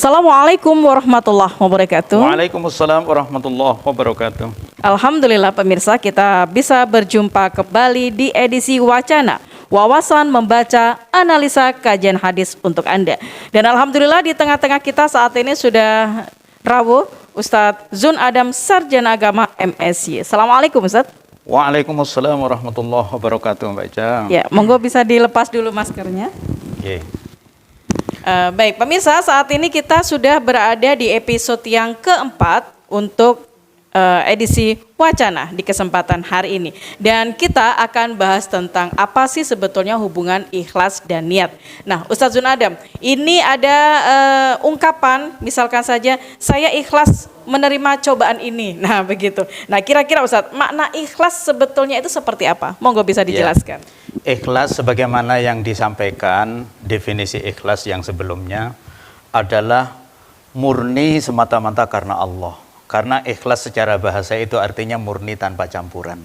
Assalamualaikum warahmatullahi wabarakatuh. Waalaikumsalam warahmatullahi wabarakatuh. Alhamdulillah pemirsa, kita bisa berjumpa kembali di edisi Wacana, wawasan membaca analisa kajian hadis untuk Anda. Dan alhamdulillah di tengah-tengah kita saat ini sudah rawuh Ustadz Zun Adam, Sarjana Agama MSy. Assalamualaikum Ustadz. Waalaikumsalam warahmatullahi wabarakatuh, Mbak Jang. Ya, monggo bisa dilepas dulu maskernya. Yeah. Baik pemirsa, saat ini kita sudah berada di episode yang keempat untuk edisi Wacana di kesempatan hari ini. Dan kita akan bahas tentang apa sih sebetulnya hubungan ikhlas dan niat. Nah Ustadz Zun Adam, ini ada ungkapan misalkan saja saya ikhlas menerima cobaan ini. Nah begitu. Nah kira-kira Ustadz, makna ikhlas sebetulnya itu seperti apa? Monggo bisa dijelaskan. Ikhlas sebagaimana yang disampaikan, definisi ikhlas yang sebelumnya adalah murni semata-mata karena Allah. Karena ikhlas secara bahasa itu artinya murni tanpa campuran.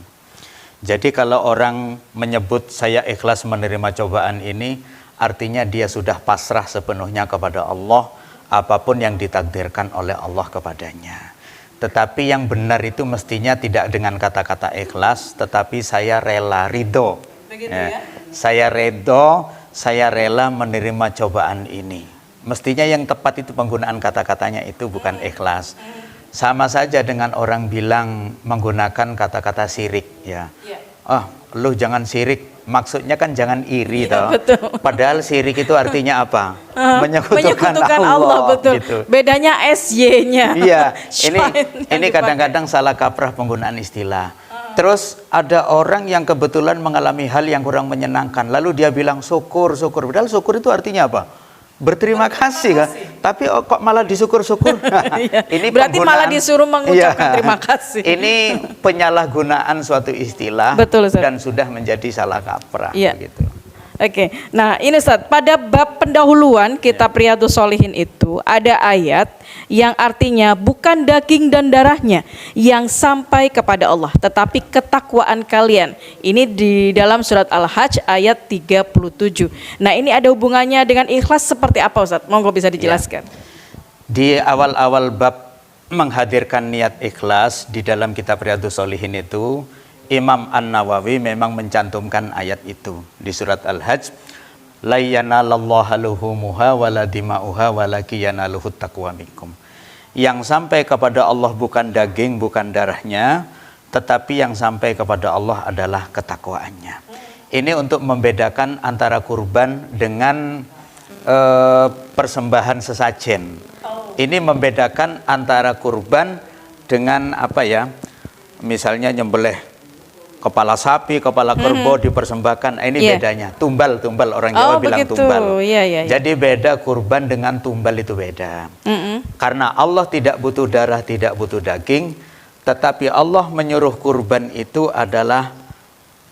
Jadi kalau orang menyebut saya ikhlas menerima cobaan ini, artinya dia sudah pasrah sepenuhnya kepada Allah, apapun yang ditakdirkan oleh Allah kepadanya. Tetapi yang benar itu mestinya tidak dengan kata-kata ikhlas, tetapi saya rela, ridho. Begitu ya? Saya ridho, saya rela menerima cobaan ini. Mestinya yang tepat itu penggunaan kata-katanya itu bukan ikhlas. Sama saja dengan orang bilang menggunakan kata-kata syirik ya. Oh, lu jangan syirik. Maksudnya kan jangan iri toh. Betul. Padahal syirik itu artinya apa? Menyekutukan Allah, betul. Gitu. Bedanya SY-nya. Iya, ini kadang-kadang salah kaprah penggunaan istilah. Terus ada orang yang kebetulan mengalami hal yang kurang menyenangkan, lalu dia bilang syukur. Padahal syukur itu artinya apa? Berterima kasih kan? Tapi kok malah disyukur-syukur? Ini berarti malah disuruh mengucapkan terima kasih. Ini penyalahgunaan suatu istilah. Betul, Ustaz. Dan sudah menjadi salah kaprah. Gitu. Oke, nah ini Ustaz, pada bab pendahuluan kitab Riyadhus Shalihin itu ada ayat yang artinya bukan daging dan darahnya yang sampai kepada Allah, tetapi ketakwaan kalian. Ini di dalam surat Al-Hajj ayat 37. Nah ini ada hubungannya dengan ikhlas seperti apa Ustaz? Monggo bisa dijelaskan. Di awal-awal bab menghadirkan niat ikhlas di dalam kitab Riyadhus Shalihin itu, Imam An-Nawawi memang mencantumkan ayat itu di surat Al-Hajj, la yanalallaha luhumuha wala dima'uha walaki yanaluhut taqwa minkum. Yang sampai kepada Allah bukan daging, bukan darahnya, tetapi yang sampai kepada Allah adalah ketakwaannya. Ini untuk membedakan antara kurban dengan persembahan sesajen. Ini membedakan antara kurban dengan apa ya? Misalnya nyembelih kepala sapi, kepala kerbau dipersembahkan. Ini bedanya. Tumbal orang Jawa bilang begitu. tumbal. Iya. Jadi beda kurban dengan tumbal itu beda. Karena Allah tidak butuh darah, tidak butuh daging, tetapi Allah menyuruh kurban itu adalah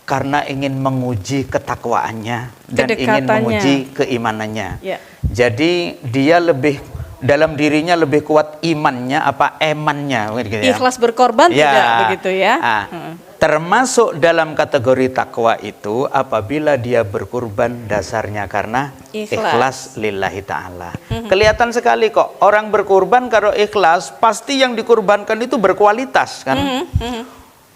karena ingin menguji ketakwaannya dan ingin menguji keimanannya. Jadi dia lebih dalam dirinya lebih kuat imannya apa emannya gitu ya. Ikhlas berkorban tidak begitu ya. Termasuk dalam kategori takwa itu apabila dia berkurban dasarnya karena ikhlas lillahi ta'ala. Kelihatan sekali kok orang berkurban kalau ikhlas pasti yang dikurbankan itu berkualitas kan.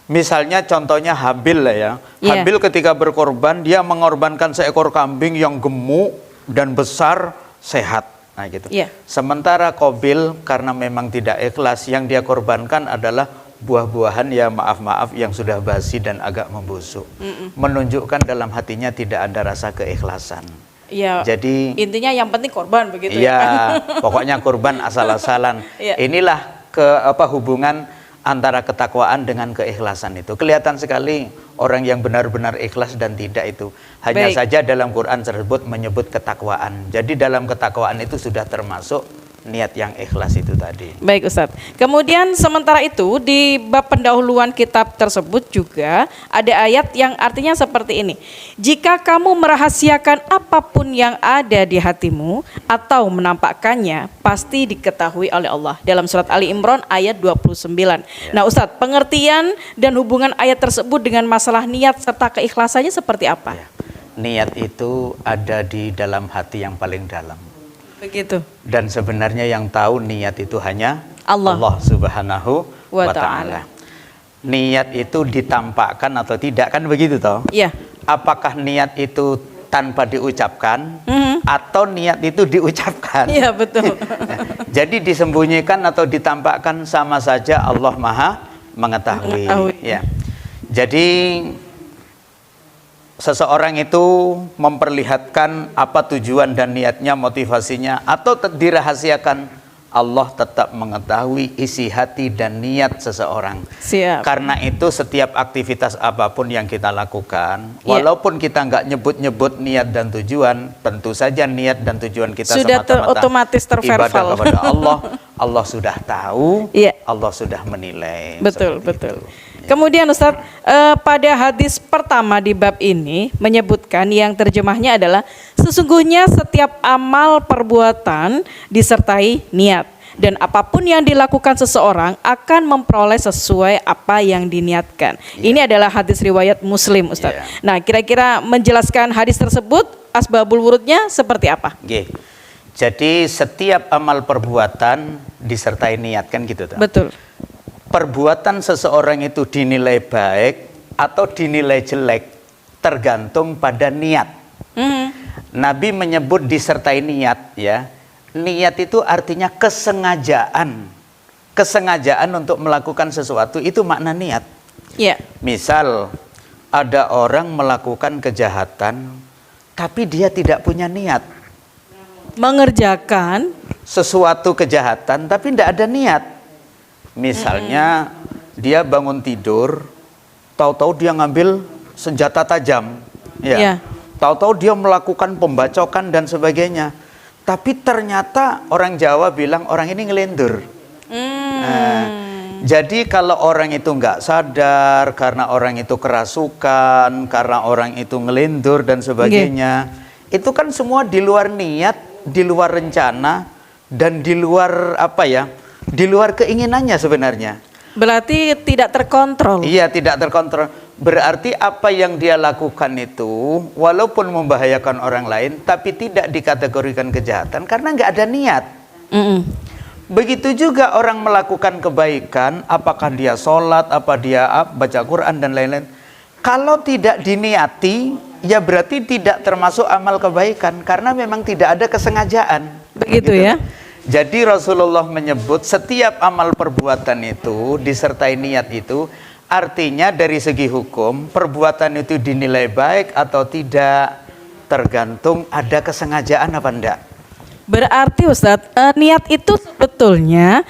Misalnya contohnya Habil lah ya. Habil ketika berkorban dia mengorbankan seekor kambing yang gemuk dan besar, sehat. Nah gitu. Sementara Qabil karena memang tidak ikhlas, yang dia korbankan adalah buah-buahan ya maaf yang sudah basi dan agak membusuk. Menunjukkan dalam hatinya tidak ada rasa keikhlasan. Jadi intinya yang penting korban begitu ya. Pokoknya korban asal-asalan. Inilah hubungan antara ketakwaan dengan keikhlasan itu. Kelihatan sekali orang yang benar-benar ikhlas dan tidak itu. Hanya saja dalam Quran tersebut menyebut ketakwaan. Jadi dalam ketakwaan itu sudah termasuk niat yang ikhlas itu tadi. Baik Ustadz. Kemudian sementara itu di bab pendahuluan kitab tersebut juga ada ayat yang artinya seperti ini. Jika kamu merahasiakan apapun yang ada di hatimu atau menampakkannya, pasti diketahui oleh Allah. Dalam surat Ali Imran ayat 29. Nah Ustadz, pengertian dan hubungan ayat tersebut dengan masalah niat serta keikhlasannya seperti apa? Niat itu ada di dalam hati yang paling dalam. Begitu. Dan sebenarnya yang tahu niat itu hanya Allah. Subhanahu Wa wa ta'ala. ta'ala. Niat itu ditampakkan atau tidak, kan begitu toh? Iya. Apakah niat itu tanpa diucapkan atau niat itu diucapkan? Iya, betul. Jadi disembunyikan atau ditampakkan sama saja Allah Maha mengetahui. Ya. Jadi seseorang itu memperlihatkan apa tujuan dan niatnya, motivasinya, atau dirahasiakan, Allah tetap mengetahui isi hati dan niat seseorang. Siap. Karena itu setiap aktivitas apapun yang kita lakukan, walaupun kita nggak nyebut-nyebut niat dan tujuan, tentu saja niat dan tujuan kita sudah semata-mata otomatis ibadah terverbal kepada Allah. Allah sudah tahu, Iya. Allah sudah menilai. Betul, Seperti betul. itu. Kemudian Ustadz, pada hadis pertama di bab ini menyebutkan yang terjemahnya adalah sesungguhnya setiap amal perbuatan disertai niat dan apapun yang dilakukan seseorang akan memperoleh sesuai apa yang diniatkan. Ini adalah hadis riwayat Muslim, Ustadz. Nah, kira-kira menjelaskan hadis tersebut, asbabul wurudnya seperti apa? Jadi setiap amal perbuatan disertai niat, kan gitu toh? Betul. Perbuatan seseorang itu dinilai baik atau dinilai jelek tergantung pada niat. Nabi menyebut disertai niat, ya. Niat itu artinya kesengajaan. Kesengajaan untuk melakukan sesuatu itu makna niat. Iya. Misal ada orang melakukan kejahatan tapi dia tidak punya niat. Mengerjakan Sesuatu kejahatan tapi tidak ada niat. Misalnya dia bangun tidur, tahu-tahu dia ngambil senjata tajam, ya. Tahu-tahu dia melakukan pembacokan dan sebagainya. Tapi ternyata orang Jawa bilang orang ini ngelendur. Nah, jadi kalau orang itu nggak sadar, karena orang itu kerasukan, karena orang itu ngelendur dan sebagainya, itu kan semua di luar niat, di luar rencana, dan di luar apa ya? Di luar keinginannya sebenarnya. berarti tidak terkontrol. Iya, tidak terkontrol. Berarti apa yang dia lakukan itu walaupun membahayakan orang lain tapi tidak dikategorikan kejahatan karena nggak ada niat. Begitu juga orang melakukan kebaikan, apakah dia sholat, apa dia baca Quran dan lain-lain, kalau tidak diniati, ya berarti tidak termasuk amal kebaikan karena memang tidak ada kesengajaan. Begitu ya. Jadi Rasulullah menyebut setiap amal perbuatan itu disertai niat itu, artinya dari segi hukum perbuatan itu dinilai baik atau tidak tergantung ada kesengajaan apa enggak. Berarti Ustadz, niat itu sebetulnya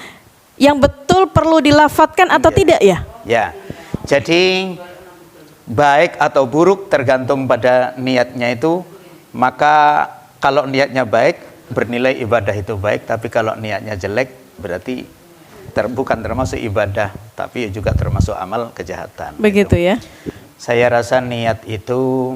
yang betul perlu dilafatkan atau tidak ya? Ya, jadi baik atau buruk tergantung pada niatnya itu. Maka kalau niatnya baik, bernilai ibadah itu baik. Tapi kalau niatnya jelek, berarti bukan termasuk ibadah, tapi juga termasuk amal kejahatan. Begitu ya. Saya rasa niat itu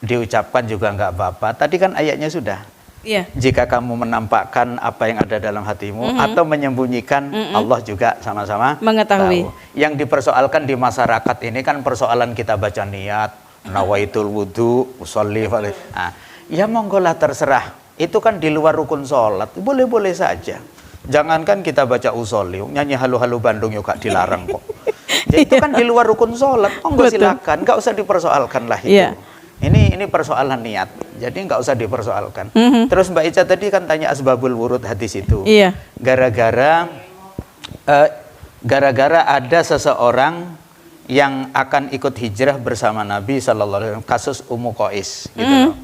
diucapkan juga nggak apa-apa. Tadi kan ayatnya sudah. Iya. Jika kamu menampakkan apa yang ada dalam hatimu atau menyembunyikan, Allah juga sama-sama mengetahui. Tahu. Yang dipersoalkan di masyarakat ini kan persoalan kita baca niat, nawaitul wudu, usolli. Ya monggolah terserah. Itu kan di luar rukun sholat, boleh-boleh saja. Jangankan kita baca usolli, nyanyi halu-halu Bandung juga dilarang kok. Jadi itu kan di luar rukun sholat, monggo silakan, nggak usah dipersoalkan lah itu. Yeah. Ini persoalan niat, jadi nggak usah dipersoalkan. Terus Mbak Ica tadi kan tanya asbabul wurud hadis itu. Iya. Gara-gara ada seseorang yang akan ikut hijrah bersama Nabi SAW, kasus Ummu Qais gitu loh.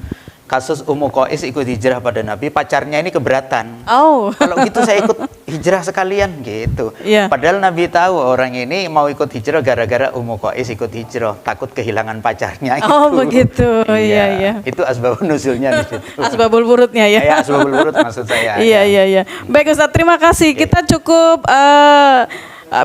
Kasus Ummu Qais ikut hijrah pada Nabi, pacarnya ini keberatan. Oh. Kalau gitu saya ikut hijrah sekalian gitu. Yeah. Padahal Nabi tahu orang ini mau ikut hijrah gara-gara Ummu Qais ikut hijrah, takut kehilangan pacarnya. Oh begitu, iya. Itu asbabun nuzulnya di situ. Asbabul wurudnya ya. Ya, asbabul wurud maksud saya. Iya. Baik Ustaz, terima kasih. Kita cukup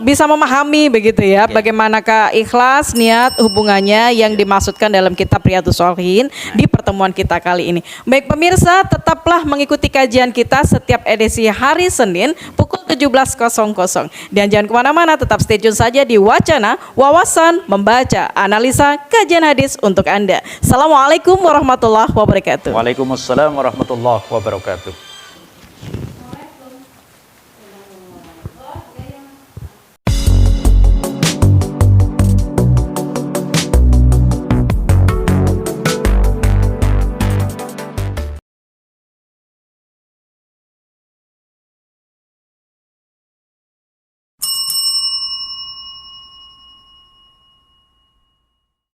bisa memahami begitu ya, bagaimanakah ikhlas, niat, hubungannya yang dimaksudkan dalam kitab Riyadhus Shalihin di pertemuan kita kali ini. Baik pemirsa, tetaplah mengikuti kajian kita setiap edisi hari Senin pukul 17.00. Dan jangan kemana-mana, tetap stay tune saja di Wacana, wawasan, membaca, analisa, kajian hadis untuk Anda. Assalamualaikum warahmatullahi wabarakatuh. Waalaikumsalam warahmatullahi wabarakatuh.